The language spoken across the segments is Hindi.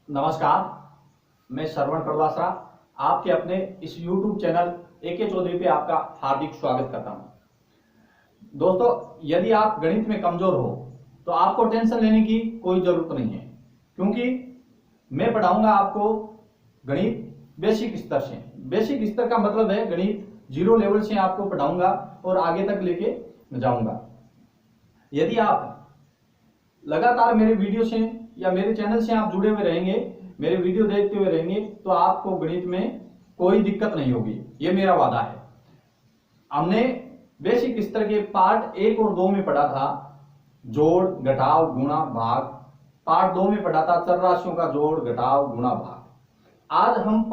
नमस्कार, मैं श्रवण प्रवासरा आपके अपने इस YouTube चैनल AK चौधरी पे आपका हार्दिक स्वागत करता हूं। दोस्तों, यदि आप गणित में कमजोर हो तो आपको टेंशन लेने की कोई जरूरत नहीं है, क्योंकि मैं पढ़ाऊंगा आपको गणित बेसिक स्तर से। बेसिक स्तर का मतलब है गणित 0 लेवल से आपको पढ़ाऊंगा और आगे तक लेके जाऊंगा। यदि आप लगातार मेरे वीडियो से या मेरे चैनल से आप जुड़े हुए रहेंगे, मेरे वीडियो देखते हुए रहेंगे, तो आपको गणित में कोई दिक्कत नहीं होगी, ये मेरा वादा है। हमने बेसिक स्तर के पार्ट 1 और 2 में पढ़ा था जोड़, घटाव, गुणा, भाग। पार्ट 2 में पढ़ा था चर राशियों का जोड़, घटाव, गुणा, भाग। आज हम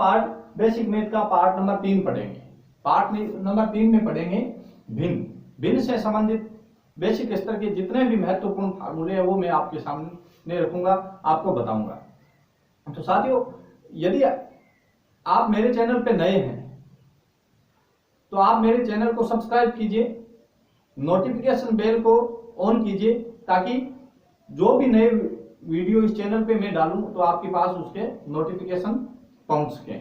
बेसिक मैथ का पार्ट नंबर 3 पढ़ेंगे। पार्ट नंबर 3 में पढ़ेंगे भिन्न। भिन्न से संबंधित बेसिक स्तर के जितने भी महत्वपूर्ण फार्मूले हैं वो मैं आपके सामने रखूंगा, आपको बताऊंगा। तो साथियों, यदि आप मेरे चैनल पे नए हैं तो आप मेरे चैनल को सब्सक्राइब कीजिए, नोटिफिकेशन बेल को ऑन कीजिए, ताकि जो भी नए वीडियो इस चैनल पे मैं डालूं तो आपके पास उसके नोटिफिकेशन पहुंच सके।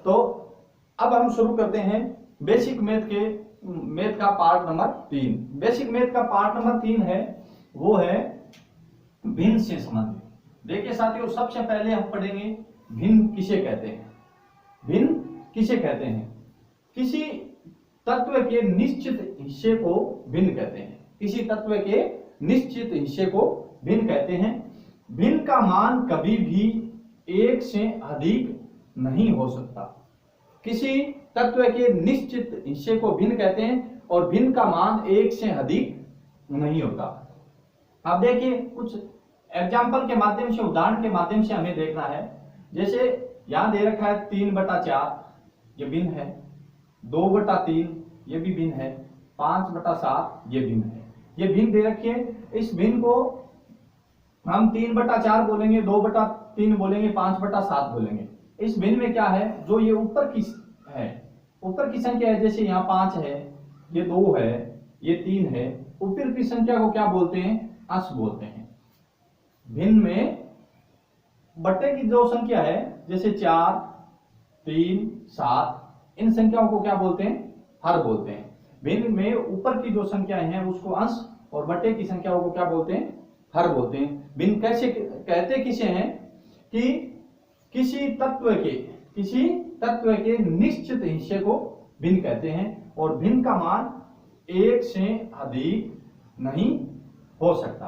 तो अब हम शुरू करते हैं बेसिक मैथ का पार्ट नंबर 3। बेसिक मैथ का पार्ट नंबर 3 है, वो है भिन्न से संबंधित। देखिए साथियों, सबसे पहले हम पढ़ेंगे भिन्न किसे कहते हैं। भिन्न किसे कहते हैं? किसी तत्व के निश्चित हिस्से को भिन्न कहते हैं। किसी तत्व के निश्चित हिस्से को भिन्न कहते हैं। भिन्न का मान कभी भी 1 से अधिक नहीं हो सकता। किसी तत्व के निश्चित हिस्से को भिन्न कहते हैं और भिन्न का मान 1 से अधिक नहीं होता। अब देखिए, कुछ एग्जाम्पल के माध्यम से, उदाहरण के माध्यम से हमें देखना है। जैसे यहां दे रखा है 3/4, ये भिन्न है। 2/3, ये भी भिन्न है। 5/7, ये भिन्न है। ये भिन्न दे रखी है। इस भिन्न को हम 3/4 बोलेंगे, 2/3 बोलेंगे, 5/7 बोलेंगे। इस भिन्न में क्या है, जो ये ऊपर की है, ऊपर की संख्या है, जैसे यहाँ 5 है, ये 2 है, ये 3 है, ऊपर की संख्या को क्या बोलते हैं? अंश बोलते हैं। भिन्न में बट्टे की जो संख्या है, जैसे 4, 3, 7, इन संख्याओं को क्या बोलते हैं? हर बोलते हैं। भिन्न में ऊपर की जो संख्याएं हैं उसको अंश और बट्टे की संख्याओं को क्या बोलते हैं? हर बोलते हैं। भिन्न कैसे कहते किसे हैं? कि किसी तत्व के निश्चित हिस्से को भिन्न कहते हैं और भिन्न का मान 1 से अधिक नहीं हो सकता।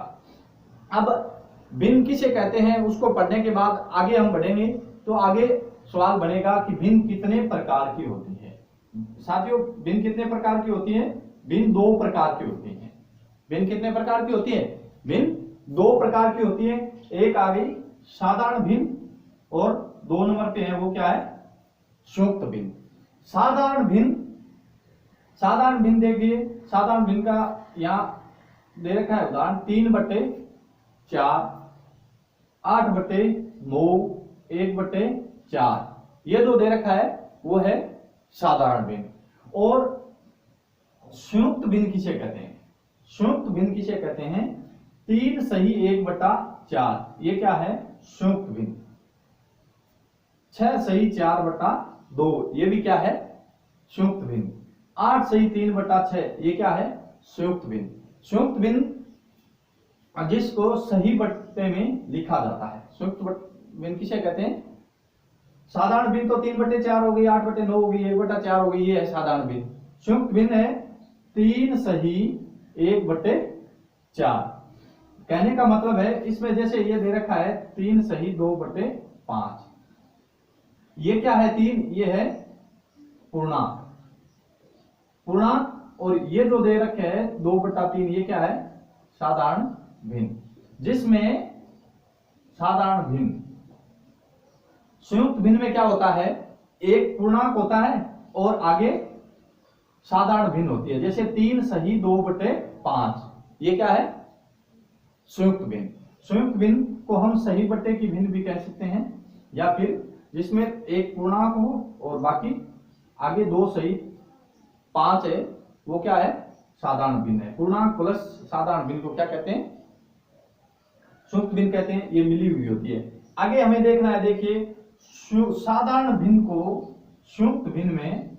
अब भिन्न किसे कहते हैं उसको पढ़ने के बाद आगे हम बढ़ेंगे, तो आगे सवाल बनेगा कि भिन्न कितने प्रकार की होती है। साथियों, भिन्न कितने प्रकार की होती है? भिन्न 2 प्रकार की होती है। भिन्न कितने प्रकार की होती है? भिन्न 2 प्रकार की होती है। एक आ गई साधारण भिन्न और 2 नंबर पे है वो क्या है? संयुक्त भिन्न। साधारण भिन्न देखिए, साधारण भिन्न का यहां दे रखा है उदाहरण 3/4, 8/9, 1/4। ये जो दे रखा है वो है साधारण भिन्न। और संयुक्त भिन्न किसे कहते हैं? संयुक्त भिन्न किसे कहते हैं? 3 सही 1/4, ये क्या है? संयुक्त भिन्न। 6 सही 4/2, ये भी क्या है? संयुक्त भिन्न। 8 सही 3/6, ये क्या है? संयुक्त भिन्न। संयुक्त भिन्न जिसको सही बट्टे में लिखा जाता है, संयुक्त भिन्न किसे कहते हैं? साधारण भिन्न तो 3/4 हो गई, 8/9 हो गई, 1/4 हो गई, ये है साधारण भिन्न। संयुक्त भिन्न है 3 सही 1/4। कहने का मतलब है, इसमें जैसे ये दे रखा है 3 सही 2/5, ये क्या है? 3, ये है पूर्णांक। और ये जो दे रखे है 2/3, ये क्या है? साधारण भिन्न। जिसमें साधारण भिन्न, संयुक्त भिन्न में क्या होता है? एक पूर्णांक होता है और आगे साधारण भिन्न होती है। जैसे 3 सही 2/5, ये क्या है? संयुक्त भिन्न। संयुक्त भिन्न को हम सही बट्टे की भिन्न भी कह सकते हैं, या फिर जिसमें एक पूर्णांक हो और बाकी आगे 2 सही 5 है, वो क्या है? साधारण भिन्न है। पूर्णांक प्लस साधारण भिन्न को क्या कहते हैं? संयुक्त भिन्न कहते हैं। ये मिली हुई होती है। आगे हमें देखना है, देखिए साधारण भिन्न को संयुक्त भिन्न में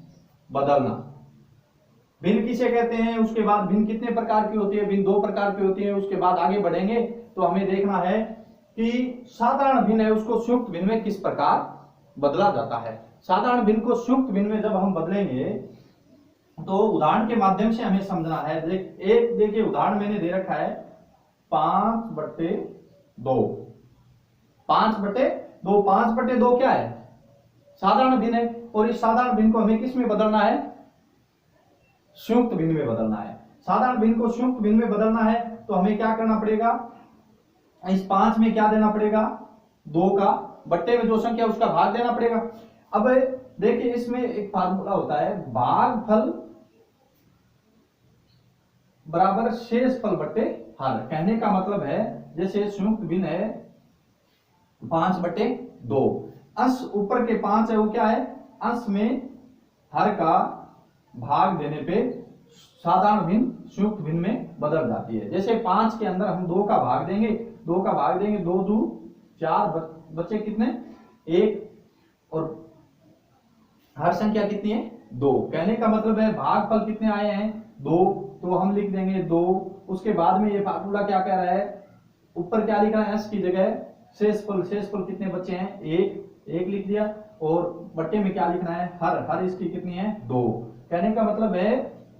बदलना। भिन्न किसे कहते हैं, उसके बाद भिन्न कितने प्रकार की होती है, भिन्न 2 प्रकार की होती है। उसके बाद आगे बढ़ेंगे तो हमें देखना है कि साधारण भिन्न है उसको संयुक्त भिन्न में किस प्रकार बदला जाता है। साधारण भिन्न को संयुक्त भिन्न में जब हम बदलेंगे तो उदाहरण के माध्यम से हमें समझना है। देखिए उदाहरण मैंने दे रखा है 5/2। 5/2, 5/2 क्या है, साधारण भिन्न है, और इस साधारण भिन्न को हमें किस में बदलना है, संयुक्त भिन्न में बदलना है। साधारण भिन्न को संयुक्त भिन्न में बदलना है तो हमें क्या करना पड़ेगा, इस 5 में क्या देना पड़ेगा, 2 का बट्टे में जो संख्या उसका भाग देना पड़ेगा। अब देखिए इसमें एक फार्मूला होता है, भागफल बराबर शेषफल बट्टे हर। कहने का मतलब है जैसे संयुक्त भिन्न है 5/2, अंश ऊपर के 5 है वो क्या है, अंश में हर का भाग देने पे साधारण भिन्न संयुक्त भिन्न में बदल जाती है। जैसे 5 के अंदर हम 2 का भाग देंगे, 2 का भाग देंगे, 2 2 4, बच्चे कितने 1, और हर संख्या कितनी है 2। कहने का मतलब है भागफल कितने आए हैं 2, तो हम लिख देंगे 2। उसके बाद में ये फार्मूला क्या कह रहा है, ऊपर क्या लिखा है, अंश की जगह शेषफल। शेषफल कितने बच्चे हैं 1 लिख दिया, और बट्टे में क्या लिखना है, हर इसकी कितनी है 2। कहने का मतलब है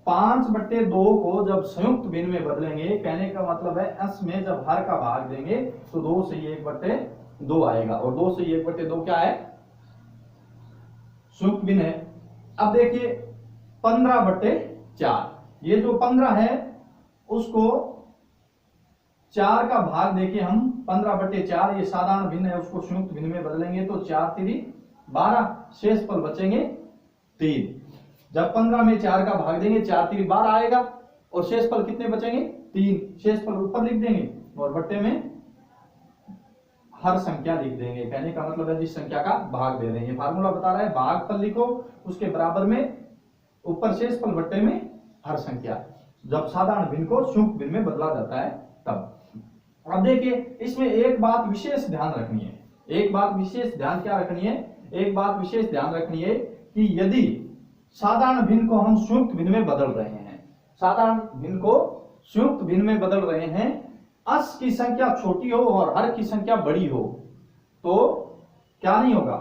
5/2 को जब संयुक्त भिन्न में बदलेंगे, कहने का मतलब है अंश में जब हर का भाग देंगे तो 2 से 1/2 आएगा, और 2 से 1/2 क्या है, संयुक्त भिन्न है। अब देखिए 15/4, ये जो 15 है उसको 4 का भाग देके हम 15/4, ये साधारण भिन्न है उसको संयुक्त भिन्न में बदलेंगे तो 4 3 12, शेषफल बचेंगे 3। जब 15 में 4 का भाग देंगे 4 3 12 आएगा, और शेषफल कितने बचेंगे 3। शेषफल ऊपर लिख देंगे और बट्टे में हर संख्या लिख देंगे। कहने का मतलब है जिस संख्या का भाग दे रहे हैं। ये फार्मूला बता रहा है भागफल लिखो, उसके बराबर में ऊपर शेषफल बट्टे में हर संख्या, जब साधारण भिन्न को संयुक्त भिन्न में बदला जाता है तब। अब देखिए इसमें एक बात विशेष ध्यान रखनी है, एक बात विशेष ध्यान क्या रखनी है, एक बात विशेष ध्यान रखनी है कि यदि साधारण भिन्न को हम संयुक्त भिन्न में बदल रहे हैं, साधारण भिन्न को संयुक्त भिन्न में बदल रहे हैं, अंश की संख्या छोटी हो और हर की संख्या बड़ी हो, तो क्या नहीं होगा,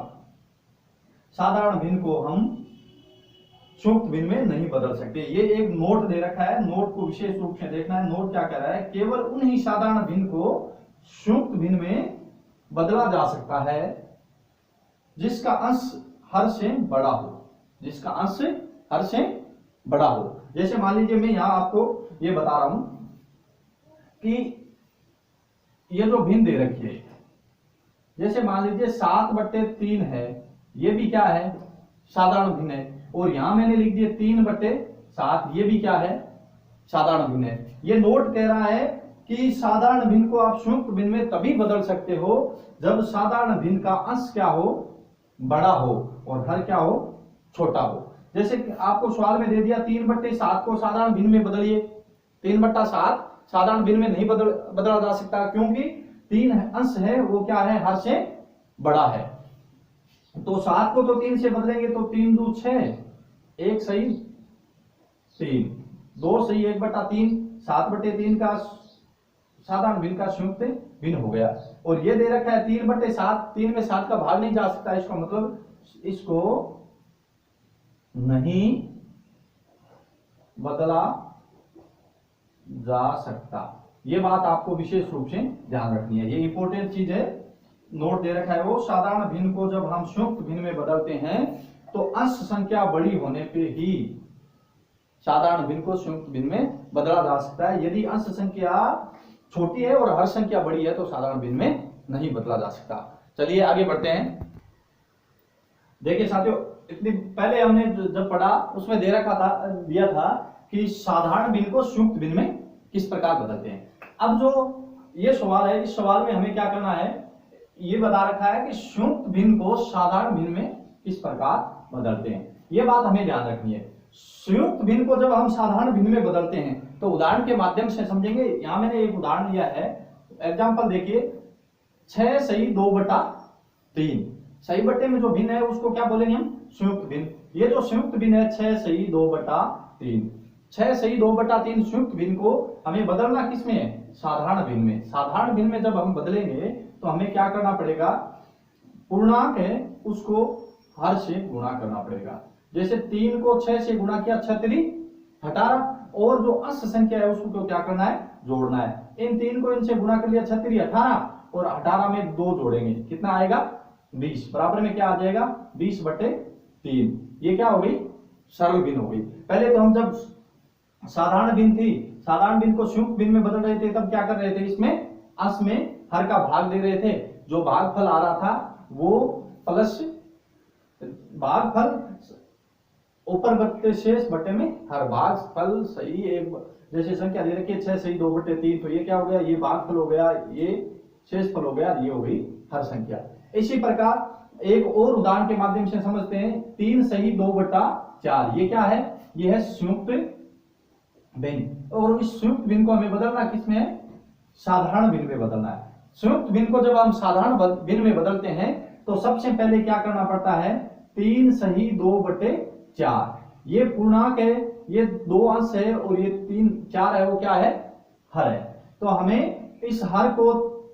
साधारण भिन्न को हम संयुक्त भिन्न में नहीं बदल सकते। ये एक नोट दे रखा है, नोट को विशेष रूप से देखना है। नोट क्या कह रहा है, केवल उन्हीं साधारण भिन्न को संयुक्त भिन्न में बदला जा सकता है जिसका अंश हर से बड़ा हो, जिसका अंश हर से बड़ा हो। जैसे मान लीजिए मैं यहां आपको ये बता रहा हूं कि ये जो भिन्न दे रखी है, जैसे मान लीजिए 7/3 है, ये भी क्या है, साधारण भिन्न है, और यहां मैंने लिख दिया 3/7, ये भी क्या है, साधारण भिन्न है। ये नोट कह रहा है कि साधारण भिन्न को आप संयुक्त भिन्न में तभी बदल सकते हो जब साधारण भिन्न का अंश क्या हो, बड़ा हो, और हर क्या हो, छोटा हो। जैसे आपको सवाल में दे दिया 3/7 को साधारण भिन्न में बदलिए, 3/7 साधारण भिन्न में नहीं बदला जा सकता, क्योंकि 3 अंश है वो क्या है, हर से बड़ा है। तो 7 को तो 3 से बदलेंगे तो 3 2 6, 1 सही 3, 2 सही 1/3, 7/3 का साधारण भिन्न का संयुक्त भिन्न हो गया। और ये दे रखा है 3/7, 3 में 7 का भाग नहीं जा सकता, इसका मतलब इसको नहीं बदला जा सकता। ये बात आपको विशेष रूप से ध्यान रखनी है, ये इंपॉर्टेंट चीज है। नोट दे रखा है वो साधारण भिन्न को जब हम संयुक्त भिन्न में बदलते हैं तो अंश संख्या बड़ी होने पे ही साधारण भिन्न को संयुक्त भिन्न में बदला जा सकता है। यदि अंश संख्या छोटी है और हर संख्या बड़ी है तो साधारण भिन्न में नहीं बदला जा सकता। चलिए आगे बढ़ते हैं। देखिए साथियों, इतनी पहले हमने जब पढ़ा उसमें दे रखा था, दिया था कि साधारण भिन्न को संयुक्त भिन्न में किस प्रकार बदलते हैं। अब जो ये सवाल है, इस सवाल में हमें क्या करना है, ये बता रखा है कि संयुक्त भिन्न को साधारण भिन्न में किस प्रकार बदलते हैं। ये बात हमें ध्यान रखनी है। संयुक्त भिन्न को जब हम साधारण भिन्न में बदलते हैं तो उदाहरण के माध्यम से समझेंगे। यहां मैंने एक उदाहरण लिया है, एग्जाम्पल देखिए 6 सही 2/3। सही बट्टे में जो भिन्न है उसको क्या बोलेंगे हम? संयुक्त भिन्न। ये जो संयुक्त भिन्न है 6 सही 2/3, 6 सही 2/3 संयुक्त भिन्न को हमें बदलना किस में है? साधारण भिन्न में। साधारण भिन्न में जब हम बदलेंगे तो हमें क्या करना पड़ेगा? पूर्णांक है उसको हर से गुणा करना पड़ेगा। जैसे 3 को 6 से गुणा किया, 6 3 18, और जो अंश संख्या है उसको क्या करना है? जोड़ना है। इन 3 को इनसे गुणा कर लिया, 6 3 18, और 18 में 2 जोड़ेंगे, कितना आएगा? 20। बराबर में क्या आ जाएगा? 20/3। ये क्या हो गई? सरल भिन्न हो गई। पहले तो हम जब साधारण भिन्न थी, साधारण भिन्न को संयुक्त भिन्न में बदल रहे थे, तब क्या कर रहे थे? इसमें अंश में हर का भाग दे रहे थे। जो भागफल आ रहा था वो प्लस भागफल ऊपर बट्टे शेष बट्टे में हर। भागफल सही एक जैसे संख्या दे रखी है 6 सही 2/3, तो ये क्या हो गया? ये भागफल हो गया, ये शेषफल हो गया, ये हो गई हर संख्या। इसी प्रकार एक और उदाहरण के माध्यम से समझते हैं। 3 सही 2/4, ये क्या है? ये है संयुक्त भिन्न, और इस संयुक्त भिन्न को हमें बदलना किसमें है? साधारण भिन्न में बदलना है। संयुक्त भिन्न को जब हम साधारण भिन्न में बदलते हैं तो सबसे पहले क्या करना पड़ता है? 3 सही 2/4, ये पूर्णांक है, ये 2 अंश है, और ये 3 4 है, वो क्या है? हर है। तो हमें इस हर को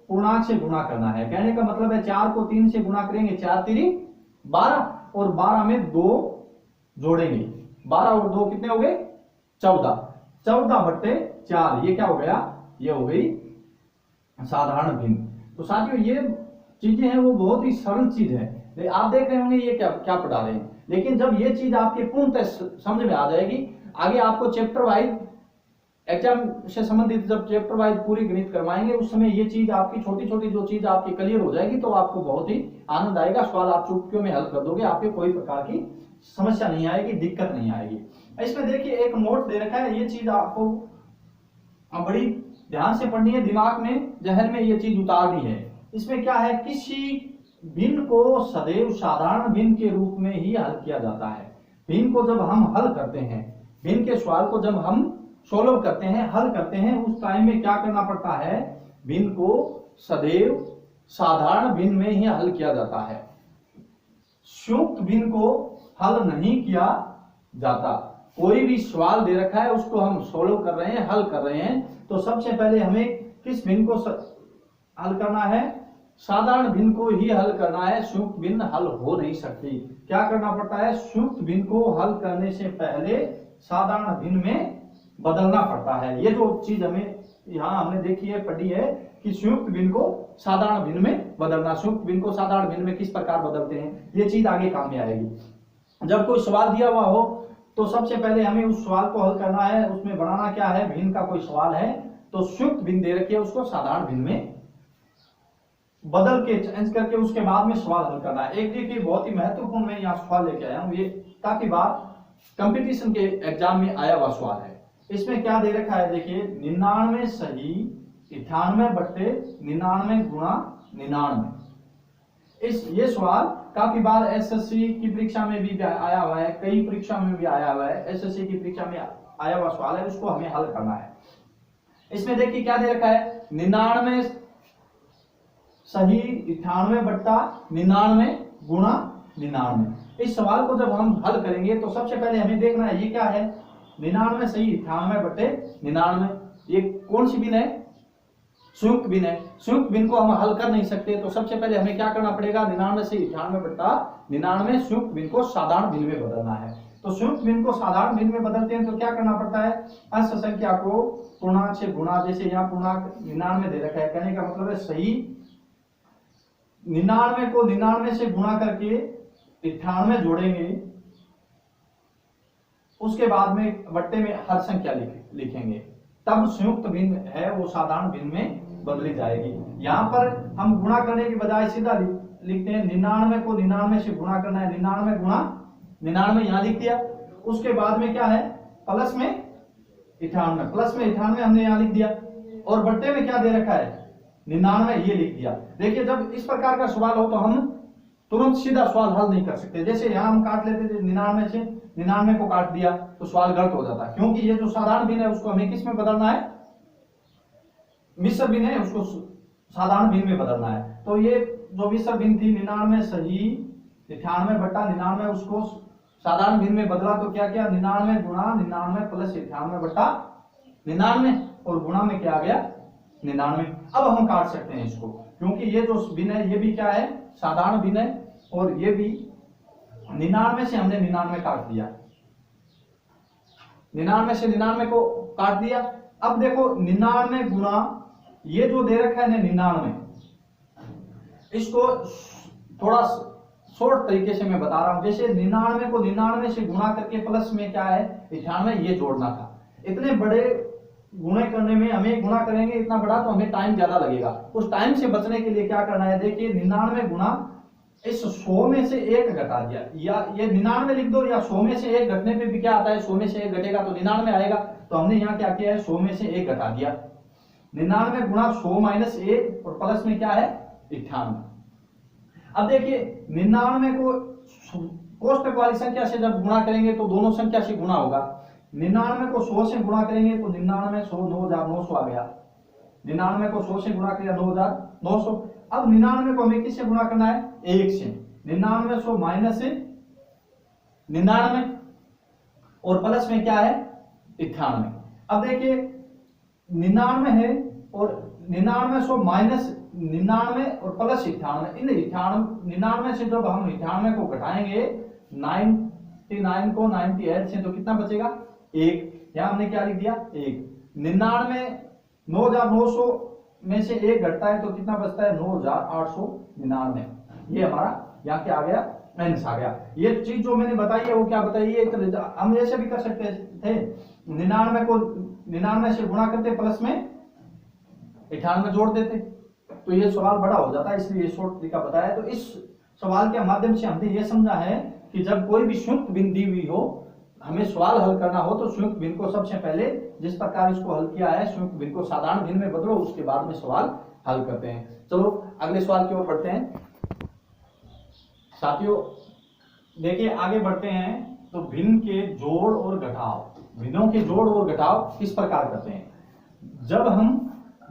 पूर्णांक से गुणा करना है। कहने का मतलब है 4 को 3 से गुणा करेंगे, 4 3 12, और 12 में 2 जोड़ेंगे, 12 और 2 कितने हो गए? 14। 14/4, ये क्या हो गया? ये हो गई साधारण भिन्न। तो साथियों ये चीजें हैं वो बहुत ही सरल चीज है। आप देख रहे होंगे ये क्या क्या पढ़ा रहे हैं, लेकिन जब ये चीज आपके पूर्णतः समझ में आ जाएगी, आगे आपको चैप्टर वाइज एग्जाम से संबंधित जब चैप्टर वाइज पूरी गणित करवाएंगे, उस समय ये चीज आपकी छोटी छोटी जो चीज आपकी क्लियर हो जाएगी, तो आपको बहुत ही आनंद आएगा। सवाल आप चुटकियों में हल कर दोगे, आपके कोई प्रकार की समस्या नहीं आएगी, दिक्कत नहीं आएगी। इसमें देखिए एक नोट दे रखा है, ये चीज आपको बड़ी ध्यान से पढ़नी है, दिमाग में जहन में ये चीज उतारनी है। इसमें क्या है? किसी भिन्न को सदैव साधारण भिन्न के रूप में ही हल किया जाता है। भिन्न को जब हम हल करते हैं, भिन्न के सवाल को जब हम सोल्व करते हैं, हल करते हैं, उस टाइम में क्या करना पड़ता है? भिन्न को सदैव साधारण भिन्न में ही हल किया जाता है। संयुक्त भिन्न को हल नहीं किया जाता। कोई भी सवाल दे रखा है उसको हम सोल्व कर रहे हैं, हल कर रहे हैं, तो सबसे पहले हमें किस भिन्न को हल करना है? साधारण भिन्न को ही हल करना है। संयुक्त भिन्न हल हो नहीं सकती। क्या करना पड़ता है? संयुक्त भिन्न को हल करने से पहले साधारण भिन्न में बदलना पड़ता है। ये जो चीज हमें यहाँ हमने देखी है, पढ़ी है, कि संयुक्त भिन्न को साधारण भिन्न में बदलना। संयुक्त भिन्न को साधारण भिन्न में किस प्रकार बदलते हैं, ये चीज आगे काम में आएगी। जब कोई सवाल दिया हुआ हो तो सबसे पहले हमें उस सवाल को हल करना है। उसमें बनाना क्या है? भिन्न का कोई सवाल है तो संयुक्त भिन्न दे रखी है, उसको साधारण भिन्न में बदल के चेंज करके उसके बाद में सवाल हल करना है। एक देखिए बहुत ही महत्वपूर्ण मैं यहाँ सवाल लेके आया हूँ, ये काफी बार कंपटीशन के एग्जाम में आया हुआ सवाल है। इसमें क्या दे रखा है? देखिए 99 सही 98/99 गुणा 99। ये सवाल काफी बार एसएससी की परीक्षा में भी आया हुआ है, कई परीक्षा में भी आया हुआ है। एसएससी की परीक्षा में आया हुआ सवाल है, उसको हमें हल करना है। इसमें देखिए क्या दे रखा है? 99 सही 98/99 गुणा 99। इस सवाल को जब हम हल करेंगे तो सबसे पहले हमें देखना है ये क्या है? 99 सही 98/99। ये कौन सी भिन्न है? संयुक्त भिन्न है। संयुक्त भिन्न को हम हल कर नहीं सकते, तो सबसे पहले हमें क्या करना पड़ेगा? 99 से 98/99 संयुक्त भिन्न को साधारण भिन्न में बदलना है। तो संयुक्त भिन्न को साधारण भिन्न में बदलते हैं तो क्या करना पड़ता है? अंश संख्या को पूर्णांक से गुणा। जैसे यहाँ पूर्णांक 99 दे रखा है, कहने का मतलब है सही 99 को 99 से गुणा करके 98 जोड़ेंगे, उसके बाद में बट्टे में हर संख्या लिखेंगे, तब संयुक्त भिन्न है वो साधारण भिन्न में बदली जाएगी। यहाँ पर हम गुणा करने की बजाय सीधा लिखते हैं 99 को 99 से गुणा करना है, 99 गुणा 99 यहाँ लिख दिया। उसके बाद में क्या है? प्लस में 98, प्लस में 98 हमने यहाँ लिख दिया, और बट्टे में क्या दे रखा है? 99 ये लिख दिया। देखिए जब इस प्रकार का सवाल हो तो हम तुरंत सीधा सवाल हल नहीं कर सकते। जैसे यहाँ हम काट लेते थे 99 से 99 को काट दिया तो सवाल गलत हो जाता है, क्योंकि ये जो साधारण भिन्न है उसको हमें किस में बदलना है? मिश्र भिन्न है, उसको साधारण भिन्न में बदलना है। तो ये जो विषम भिन्न थी 99 सही 98 बटा 99, उसको साधारण भिन्न में बदला तो क्या किया 99 गुणा 99 प्लस 98 बटा 99 और गुणा में क्या आ गया 99। अब हम काट सकते हैं इसको, क्योंकि ये जो भिन्न है ये भी क्या है साधारण भिन्न है, और ये भी 99 से हमने 99 काट दिया, 99 से 99 को काट दिया। अब देखो 99 गुणा ये जो दे रखा है 99, इसको थोड़ा शॉर्ट तरीके से मैं बता रहा हूं। जैसे 99 को 99 से गुणा करके प्लस में क्या है 98 ये जोड़ना था। इतने बड़े गुणे करने में हमें गुणा करेंगे इतना बड़ा तो हमें टाइम ज्यादा लगेगा। उस टाइम से बचने के लिए क्या करना है, देखिए 99 गुणा इस 100 में से 1 घटा दिया, या ये 99 लिख दो, या 100 में से 1 घटने पे भी क्या आता है 100 में से 1 घटेगा तो 99 आएगा। तो हमने यहाँ क्या किया है 100 में से 1 घटा दिया, 99 गुणा 100 माइनस 1 और प्लस में क्या है 98। अब देखिए 99 को कोष्टक वाली संख्या से जब गुणा करेंगे तो दोनों संख्या से गुणा होगा। 99 को 100 से गुणा करेंगे तो 99 100 9900 आ गया, 99 को 100 से गुणा किया 9900। अब 99 को हमें किससे गुणा करना है 1 से, 99 100 माइनस 99 और प्लस में क्या है 98। अब देखिए 99 है और 99 100 माइनस 99 और प्लस 98, इन 99 से जब हम 98 को घटाएंगे 99 को 98 से तो कितना बचेगा 1, यहां हमने क्या लिख दिया 1। 99 9900 में से 1 घटता है तो कितना बचता है 9899, ये हमारा यहाँ क्या आ गया आंसर आ गया। ये चीज जो मैंने बताई है वो क्या बताई है, हम ऐसे भी कर सकते थे 99 को 99 से गुणा करते प्लस में 98 जोड़ देते तो ये सवाल बड़ा हो जाता है, इसलिए शॉर्ट तरीका बताया। तो इस सवाल के माध्यम से हमने ये समझा है कि जब कोई भी संयुक्त भिन्न दी हुई हो, हमें सवाल हल करना हो तो संयुक्त भिन्न को सबसे पहले जिस प्रकार इसको हल किया है संयुक्त भिन्न को साधारण भिन्न में बदलो, उसके बाद में सवाल हल करते हैं। चलो अगले सवाल की ओर बढ़ते हैं साथियों। देखिए आगे बढ़ते हैं तो भिन्न के जोड़ और घटाव, भिन्नों के जोड़ और घटाव किस प्रकार करते हैं। जब हम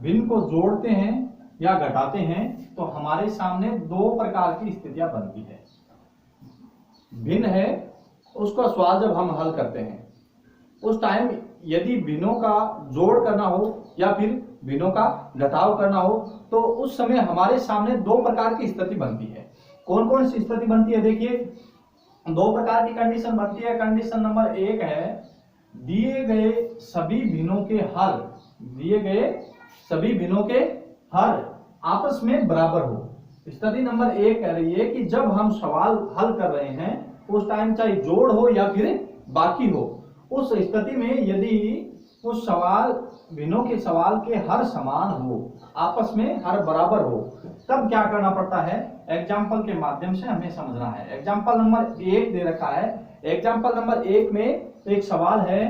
भिन्न को जोड़ते हैं या घटाते हैं तो हमारे सामने 2 प्रकार की स्थितियां बनती है। भिन्न है उसका सवाल जब हम हल करते हैं उस टाइम यदि भिन्नों का जोड़ करना हो या फिर भिन्नों का घटाव करना हो तो उस समय हमारे सामने 2 प्रकार की स्थिति बनती है। कौन कौन सी स्थिति बनती है, देखिए 2 प्रकार की कंडीशन बनती है। कंडीशन नंबर 1 है दिए गए सभी भिन्नों के हर, दिए गए सभी भिन्नों के हर आपस में बराबर हो। स्थिति नंबर 1 कह रही है कि जब हम सवाल हल कर रहे हैं उस टाइम चाहे जोड़ हो या फिर बाकी हो, उस स्थिति में यदि उस सवाल भिन्नों के सवाल के हर समान हो, आपस में हर बराबर हो, तब क्या करना पड़ता है एग्जाम्पल के माध्यम से हमें समझना है। एग्जाम्पल नंबर 1 दे रखा है। एग्जाम्पल नंबर 1 में एक सवाल है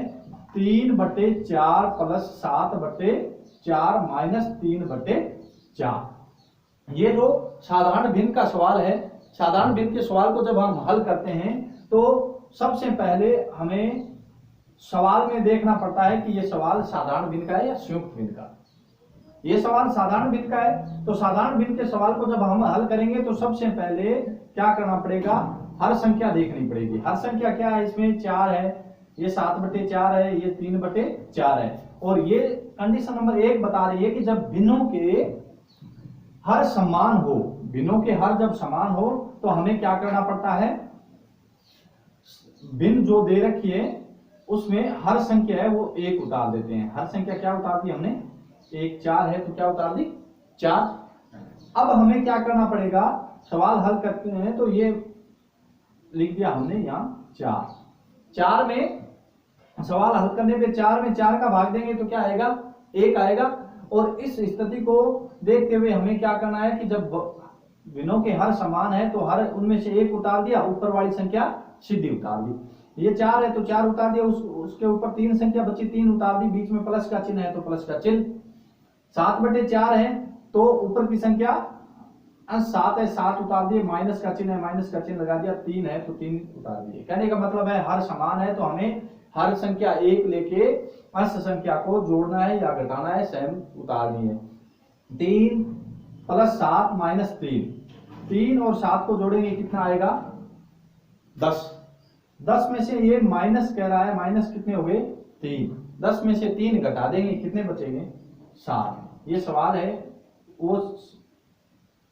3/4 प्लस 7/4 माइनस 3/4। ये जो साधारण भिन्न का सवाल है, साधारण भिन्न के सवाल को जब हम हल करते हैं तो सबसे पहले हमें सवाल में देखना पड़ता है कि ये सवाल साधारण भिन्न का है या संयुक्त भिन्न का। ये सवाल साधारण भिन्न का है तो साधारण भिन्न के सवाल को जब हम हल करेंगे तो सबसे पहले क्या करना पड़ेगा, हर संख्या देखनी पड़ेगी। हर संख्या क्या है, इसमें 4 है, ये 7/4 है, ये 3/4 है। और ये कंडीशन नंबर 1 बता रही है कि जब भिन्नों के हर समान हो, भिन्नों के हर जब समान हो तो हमें क्या करना पड़ता है, भिन्न जो दे रखी है उसमें हर संख्या है वो 1 उतार देते हैं। हर संख्या क्या उतार दी हमने 1, 4 है तो क्या उतार दी 4। अब हमें क्या करना पड़ेगा, सवाल हल करते हैं तो ये लिख दिया हमने यहाँ 4 में सवाल हल करने पे 4 में 4 का भाग देंगे तो क्या आएगा 1 आएगा। और इस स्थिति को देखते हुए हमें क्या करना है कि जब भिन्नों के हर समान है तो हर उनमें से 1 उतार दिया, ऊपर वाली संख्या सीधी उतार दी। ये 4 है तो 4 उतार दिया, उसके ऊपर 3 संख्या बची 3 उतार दी, बीच में प्लस का चिन्ह है तो प्लस का चिन्ह। 7/4 है तो ऊपर की संख्या 7 है, 7 उतार दिए, माइनस का चिन्ह है, माइनस का चिन्ह लगा दिया, 3 है तो 3 उतार दिए। कहने का मतलब है हर समान है तो हमें हर संख्या 1 लेके अंश संख्या को जोड़ना है या घटाना है, सेम उतारनी है। 3 प्लस 7 माइनस 3, 3 और 7 को जोड़ेंगे कितना आएगा 10। 10 में से ये माइनस कह रहा है, माइनस कितने हो गए 3, 10 में से 3 घटा देंगे कितने बचेंगे 7। ये सवाल है, वो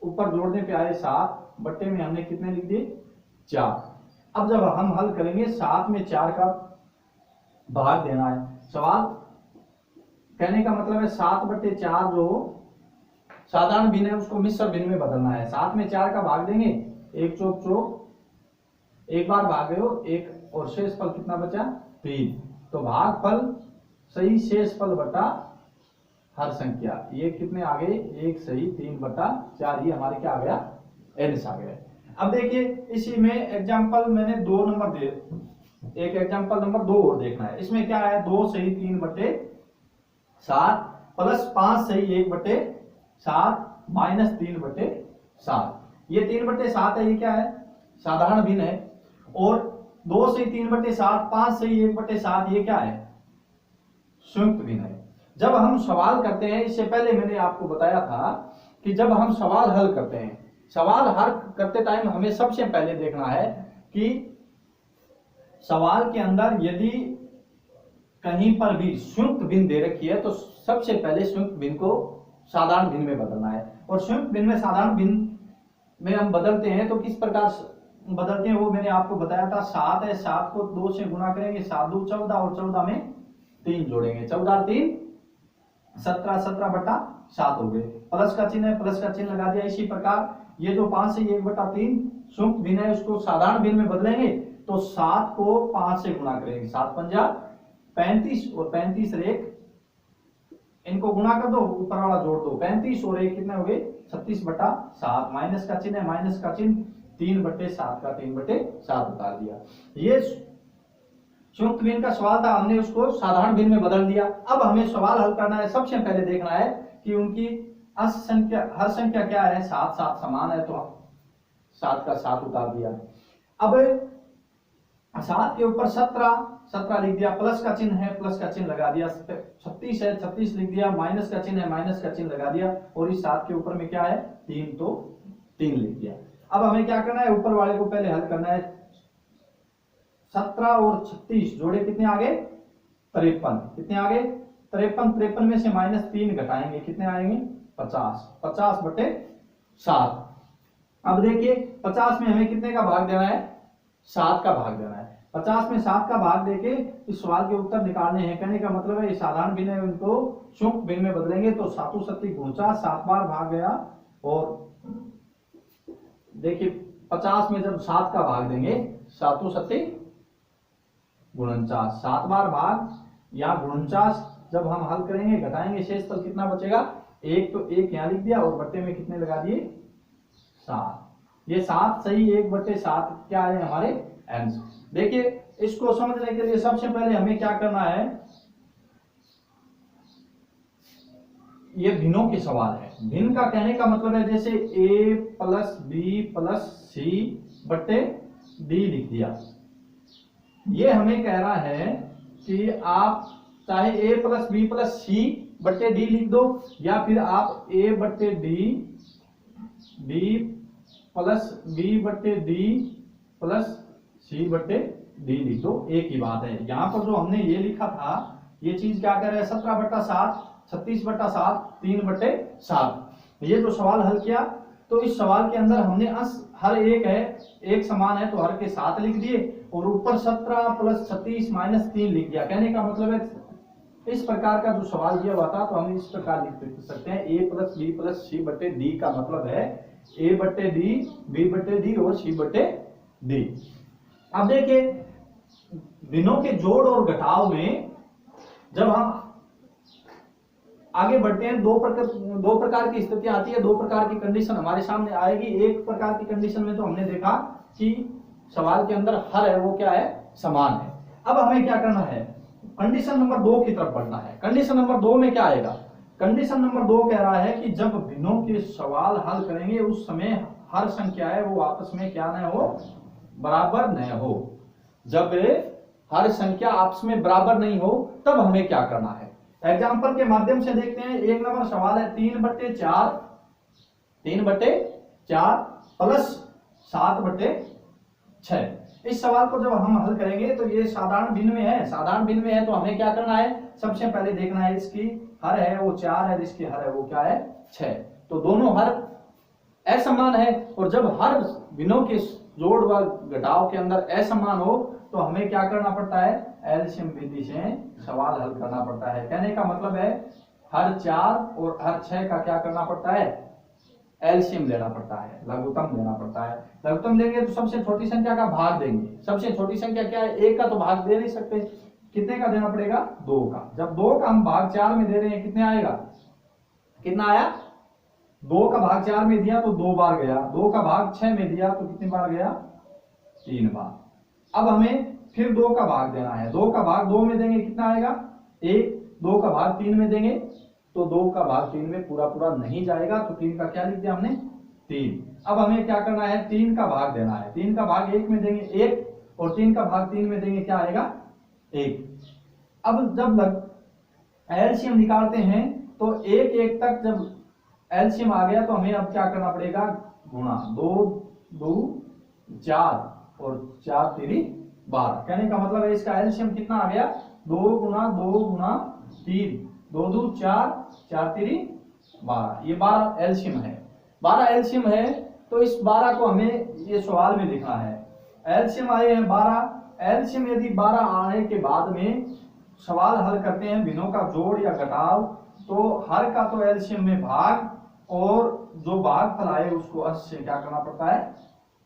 ऊपर जोड़ने पे आए 7, बट्टे में हमने कितने लिख दिए 4। अब जब हम हल करेंगे 7 में 4 का भाग देना है। सवाल कहने का मतलब है 7/4 जो साधारण भिन्न है उसको मिश्र भिन्न में बदलना है। 7 में 4 का भाग देंगे, 1 चौक चौक, एक बार भाग गए हो 1 और शेष फल कितना बचा 3। तो भागफल सही शेष फल बटा हर संख्या, ये कितने आ गए 1 सही 3/4, ये हमारे क्या आ गया एल्स आ गया। अब देखिए इसी में एग्जांपल मैंने 2 नंबर दे, एक एग्जांपल नंबर 2 और देखना है। इसमें क्या है 2 सही 3/7 प्लस 5 सही 1/7 माइनस 3/7। ये 3/7 है, ये क्या है साधारण भिन्न है। और 2 सही 3/7, 5 सही 1/7, ये क्या है संयुक्त भिन्न है। जब हम सवाल करते हैं, इससे पहले मैंने आपको बताया था कि जब हम सवाल हल करते हैं, सवाल हल करते टाइम हमें सबसे पहले देखना है कि सवाल के अंदर यदि कहीं पर भी संयुक्त भिन्न दे रखी है तो सबसे पहले संयुक्त भिन्न को साधारण भिन्न में बदलना है। और संयुक्त भिन्न में साधारण भिन्न में हम बदलते हैं तो किस प्रकार बदलते हैं वो मैंने आपको बताया था। 7 है, 7 को 2 से गुणा करेंगे, 7 2 14 और 14 में 3 जोड़ेंगे, 14 3 17, 17/7 हो गए। प्लस का चिन्ह है, प्लस का चिन्ह लगा दिया। इसी प्रकार ये जो 5 से 1/3 संयुक्त भिन्न है उसको साधारण भिन्न में बदलेंगे तो 7 को 5 से गुणा करेंगे, 7 पंजा 35 और 35 और 1 इनको गुणा कर दो, ऊपर वाला जोड़ दो, 35 और 1 कितने हो गए 36/7। माइनस का चिन्ह है, माइनस का चिन्ह 3/7 का 3/7 उतार दिया। ये संयुक्त भिन्न का सवाल था, हमने उसको साधारण भिन्न में बदल दिया। अब हमें सवाल हल करना है, सबसे पहले देखना है कि उनकी संख्या हर संख्या क्या है 7 7 समान है, तो 7 का 7 उतार दिया। अब 7 के ऊपर 17 लिख दिया, प्लस का चिन्ह है, प्लस का चिन्ह लगा दिया। 36 है, 36 लिख दिया, माइनस का चिन्ह है, माइनस का चिन्ह लगा दिया। और इस 7 के ऊपर में क्या है 3, तो 3 लिख दिया। अब हमें क्या करना है, ऊपर वाले को पहले हल करना है। 17 और 36 जोड़े कितने आ गए 53, कितने आ गए 53, 53 में से -3 घटाएंगे कितने आएंगे 50, 50/7। अब देखिए 50 में हमें कितने का भाग देना है 7 का भाग देना है। 50 में 7 का भाग देके इस सवाल के उत्तर निकालने हैं। कहने का मतलब है ये साधारण भिन्न है, उनको संयुक्त भिन्न में बदलेंगे तो 7 7 49, 7 बार भाग गया। और देखिए 50 में जब 7 का भाग देंगे 7 7 49, 7 बार भाग या 49 जब हम हल करेंगे घटाएंगे शेष फल कितना बचेगा 1, तो 1 यहां लिख दिया और बट्टे में कितने लगा दिए 7। ये 7 सही 1/7 क्या है हमारे आंसर। देखिए इसको समझने के लिए सबसे पहले हमें क्या करना है, ये भिन्नों के सवाल है। भिन्न का कहने का मतलब है जैसे a + b + c/d लिख दिया। ये हमें कह रहा है कि आप चाहे a + b + c/d लिख दो या फिर आप a/d b + b/d + c/d लिख दो, एक ही बात है। यहां पर जो हमने ये लिखा था ये चीज क्या कर रहा है 17/7, 36/7, 3/7। ये जो सवाल हल किया तो इस सवाल के अंदर हमने हर एक है, एक समान है तो हर के 7 लिख दिए और ऊपर 17 + 36 - 3 लिख दिया। कहने का मतलब है इस प्रकार का जो सवाल दिया हुआ था तो हम इस प्रकार लिख सकते हैं a + b + c/d का मतलब है a/d, b/d और c/d। अब देखिए भिन्नों के जोड़ और घटाव में जब हम आगे बढ़ते हैं दो प्रकार की स्थितियां आती है, 2 प्रकार की कंडीशन हमारे सामने आएगी। एक प्रकार की कंडीशन में तो हमने देखा कि सवाल के अंदर हर है वो क्या है समान है। अब हमें क्या करना है कंडीशन नंबर 2 की तरफ बढ़ना है। कंडीशन नंबर 2 में क्या आएगा, कंडीशन नंबर 2 कह रहा है कि जब भिन्नों के सवाल हल करेंगे उस समय हर संख्या है वो आपस में क्या न हो बराबर न हो। जब हर संख्या आपस में बराबर नहीं हो तब हमें क्या करना है। एग्जाम्पल के माध्यम से देखते हैं। 1 नंबर सवाल है 3/4 3/4 प्लस 7/6। इस सवाल को जब हम हल करेंगे तो ये साधारण भिन्न में है, साधारण भिन्न में है तो हमें क्या करना है, सबसे पहले देखना है इसकी हर है वो 4 है, इसकी हर है वो क्या है 6। तो दोनों हर असमान है, और जब हर भिन्नों के जोड़ व घटाव के अंदर असमान हो तो हमें क्या करना पड़ता है, एलसीएम विधि से सवाल हल करना पड़ता है। कहने का मतलब है हर 4 और हर 6 का क्या करना पड़ता है, एलसीएम लेना पड़ता है, लघुत्तम लेना पड़ता है। लघुत्तम लेंगे तो सबसे छोटी संख्या का भाग देंगे। सबसे छोटी संख्या क्या है, 1 का तो भाग दे नहीं सकते, कितने का देना पड़ेगा, 2 का। जब 2 का हम भाग 4 में दे रहे हैं कितने आएगा, कितना आया, 2 का भाग 4 में दिया तो 2 बार गया, 2 का भाग 6 में दिया तो कितनी बार गया, 3 बार। अब हमें फिर 2 का भाग देना है, 2 का भाग 2 में देंगे कितना आएगा 1, 2 का भाग 3 में देंगे तो 2 का भाग 3 में पूरा पूरा नहीं जाएगा, तो 3 का क्या लिख दिया हमने 3। अब हमें क्या करना है, 3 का भाग देना है, 3 का भाग 1 में देंगे 1, और 3 का भाग 3 में देंगे क्या आएगा 1। अब जब एलसीएम निकालते हैं तो 1 1 तक जब एलसीएम आ गया तो हमें अब क्या करना पड़ेगा, गुणा, 2 2 4 और 4 3 12। कहने का मतलब है इसका एलसीएम कितना आ गया, 2 गुना 2 गुना 3, 2 2 4 4 3 12। ये 12 एलसीएम है, 12 एलसीएम है। तो इस 12 को हमें ये सवाल में लिखना है। एलसीएम आए हैं 12। एलसीएम यदि 12 आने के बाद में सवाल हल करते हैं भिन्नों का जोड़ या घटाव, तो हर का तो एलसीएम में भाग, और जो भागफल आए उसको अंश से क्या करना पड़ता है,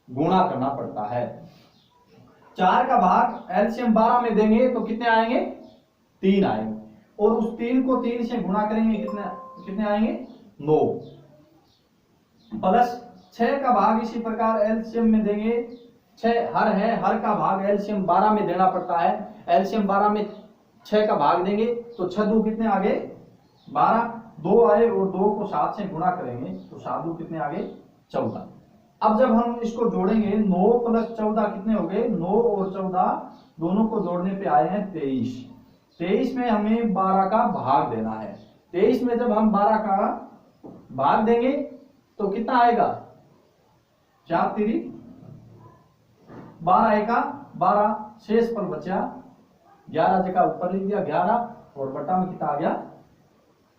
गुणा करना पड़ता है। 4 का भाग एलसीएम 12 में देंगे तो कितने आएंगे, 3 आएंगे, और उस 3 को 3 से गुणा करेंगे कितने कितने आएंगे 9, प्लस 6 का भाग इसी प्रकार एलसीएम में देंगे, 6 हर है, हर का भाग एलसीएम 12 में देना पड़ता है। एलसीएम 12 में 6 का भाग देंगे तो 6 2 कितने आ गए 12, 2 आए और 2 को 7 से गुणा करेंगे तो 7 2 कितने आ गए 14। अब जब हम इसको जोड़ेंगे 9 प्लस 14 कितने हो गए, 9 और 14 दोनों को जोड़ने पे आए हैं 23। 23 में हमें 12 का भाग देना है। 23 में जब हम 12 का भाग देंगे तो कितना आएगा, 4 3 12 1 12, शेष पर बचा 11, जगह ऊपर लिख दिया 11, और बटा में कितना आ गया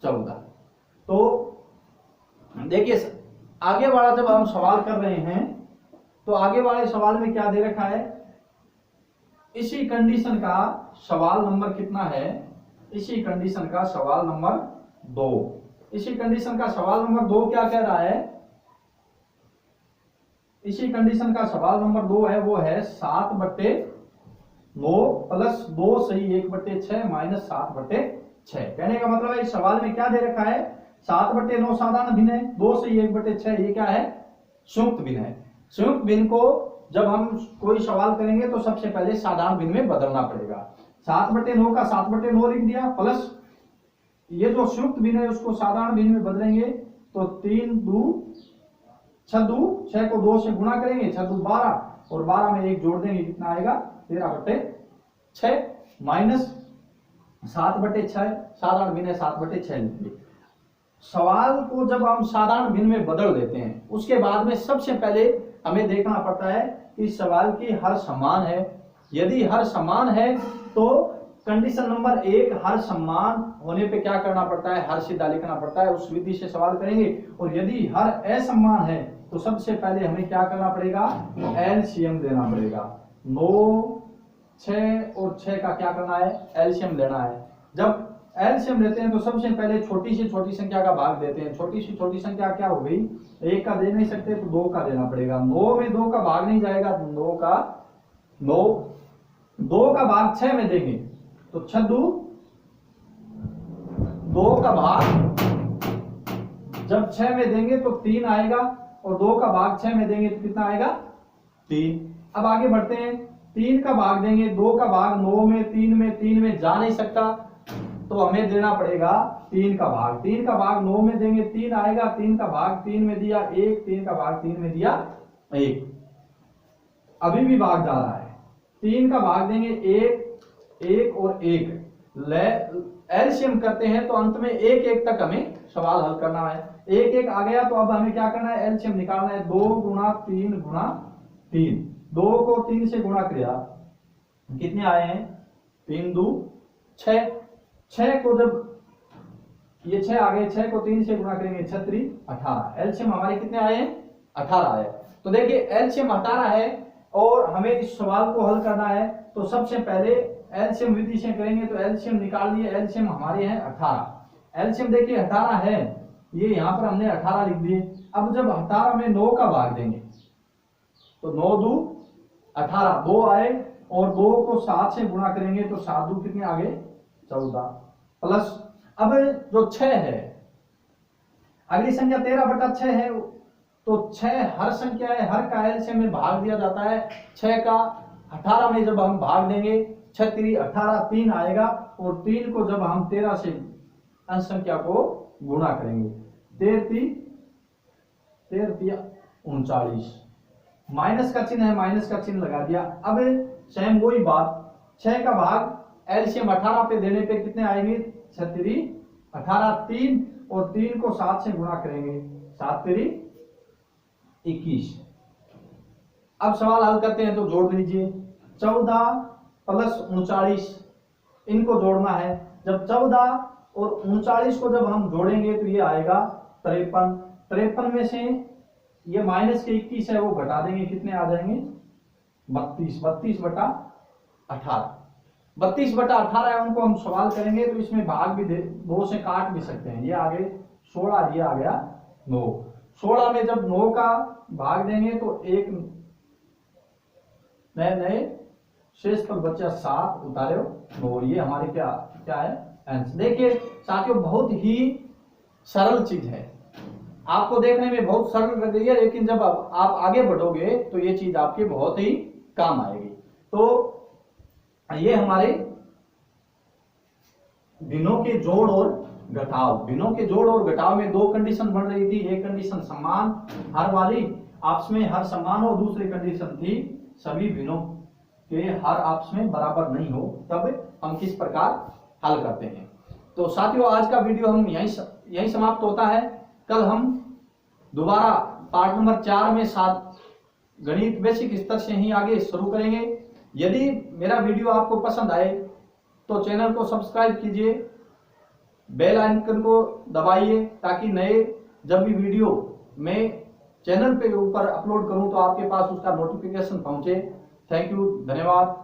14। तो देखिए आगे वाला जब हम सवाल कर रहे हैं तो आगे वाले सवाल में क्या दे रखा है, इसी कंडीशन का सवाल नंबर कितना है, इसी कंडीशन का सवाल नंबर 2। इसी कंडीशन का सवाल नंबर 2 क्या कह रहा है, इसी कंडीशन का सवाल नंबर 2 है वो है 7/9 प्लस 2 सही 1/6 माइनस 7/6। कहने का मतलब है इस सवाल में क्या दे रखा है, 7/9 साधारण भिन्न है, 2 से 1/6 ये क्या है, संयुक्त भिन्न है। संयुक्त भिन्न को जब हम कोई सवाल करेंगे तो सबसे पहले साधारण भिन्न में बदलना पड़ेगा। 7/9 का 7/9 लिख दिया, प्लस ये जो संयुक्त भिन्न है उसको साधारण भिन्न में बदलेंगे तो 3 2 6 2, 6 को 2 से गुणा करेंगे, 6 2 12, और 12 में 1 जोड़ देंगे कितना आएगा 13/6 माइनस 7/6, साधारण भिन्न 7/6 लिखिए। सवाल को जब हम साधारण भिन्न में बदल देते हैं उसके बाद में सबसे पहले हमें देखना पड़ता है कि सवाल की हर समान है। यदि हर समान है तो कंडीशन नंबर 1 हर समान होने पे क्या करना पड़ता है, हर सीधा लिखना पड़ता है, उस विधि से सवाल करेंगे। और यदि हर असमान है तो सबसे पहले हमें क्या करना पड़ेगा, एलसीएम देना पड़ेगा। 9 6 और 6 का क्या करना है, एलसीएम लेना है। जब एलसीएम लेते हैं तो सबसे पहले छोटी से छोटी संख्या का भाग देते हैं। छोटी से छोटी संख्या क्या हो गई, 1 का दे नहीं सकते तो 2 का देना पड़ेगा। 9 में 2 का भाग नहीं जाएगा, 2 का भाग 6 में देंगे तो 6 2 का भाग जब 6 में देंगे तो 3 आएगा, और 2 का भाग 6 में देंगे तो कितना आएगा 3। अब आगे बढ़ते हैं, 3 का भाग देंगे, 2 का भाग 9 में 3 में जा नहीं सकता तो हमें देना पड़ेगा 3 का भाग। 3 का भाग 9 में देंगे 3 आएगा, 3 का भाग 3 में दिया 1, 3 का भाग 3 में दिया 1, अभी भी भाग जा रहा है। 3 का भाग देंगे 1 1 और 1, एलसीएम करते हैं तो अंत में एक एक तक हमें सवाल हल करना है। एक एक आ गया तो अब हमें क्या करना है, एलसीएम निकालना है। 2 गुणा 3 गुणा 3, 2 को 3 से गुणा किया, कितने आए हैं, 3 2 6, 6 को जब ये 6 आ गए, 6 को 3 से गुणा करेंगे 6 3 18, एलसीएम हमारे कितने आए हैं, 18 आए। तो देखिए एलसीएम 18 है और हमें इस सवाल को हल करना है, तो सबसे पहले एलसीएम विधि से करेंगे। तो एलसीएम निकाल लिए, एलसीएम हमारे हैं 18। एलसीएम देखिए 18 है, ये यहां पर हमने 18 लिख दिए। अब जब 18 में 9 का भाग देंगे तो 9 2 18, 2 आए और 2 को 7 से गुणा करेंगे तो 7 2 कितने आ गए, 14 प्लस। अब जो 6 है, अगली संख्या 13/6 है, तो 6 हर संख्या है, हर का एलसीएम में भाग दिया जाता है। 6 का 18 में जब हम भाग देंगे 6 3 18, 3 आएगा और 3 को जब हम 13 से अंश संख्या को गुणा करेंगे, 13 3 39, माइनस का चिन्ह है, माइनस का चिन्ह लगा दिया। अब सेम वही बात, 6 का भाग एलसीएम 18 पे देने पे कितने आएंगे, 6 3 18, 3 और 3 को 7 से गुणा करेंगे, 7 3 21। अब सवाल हल करते हैं तो जोड़ लीजिए, 14 प्लस 39 इनको जोड़ना है। जब 14 और 39 को जब हम जोड़ेंगे तो ये आएगा 53। 53 में से ये माइनस के 21 है वो घटा देंगे, कितने आ जाएंगे, 32। 32/18, 32/18 है, उनको हम सवाल करेंगे तो इसमें भाग भी 2 से काट भी सकते हैं। ये आ गए 16, ये आ गया 9। 16 में जब 9 का भाग देंगे तो एक नए शेष पर बचा 7, उतारे 9, ये हमारे क्या क्या है, आंसर। देखिए साथियों बहुत ही सरल चीज है, आपको देखने में बहुत सरल लग रही है, लेकिन जब आप आगे बढ़ोगे तो ये चीज आपके बहुत ही काम आएगी। तो ये हमारे भिन्नों के जोड़ और घटाव, भिन्नों के जोड़ और घटाव में 2 कंडीशन बन रही थी। एक कंडीशन समान हर वाली, आपस में हर समान हो, दूसरी कंडीशन थी सभी भिन्नों के हर आपस में बराबर नहीं हो, तब हम किस प्रकार हल करते हैं। तो साथियों आज का वीडियो हम यहीं समाप्त होता है। कल हम दोबारा पार्ट नंबर 4 में गणित बेसिक स्तर से ही आगे शुरू करेंगे। यदि मेरा वीडियो आपको पसंद आए तो चैनल को सब्सक्राइब कीजिए, बेल आइकन को दबाइए, ताकि नए जब भी वीडियो मैं चैनल पे ऊपर अपलोड करूं तो आपके पास उसका नोटिफिकेशन पहुंचे। थैंक यू, धन्यवाद।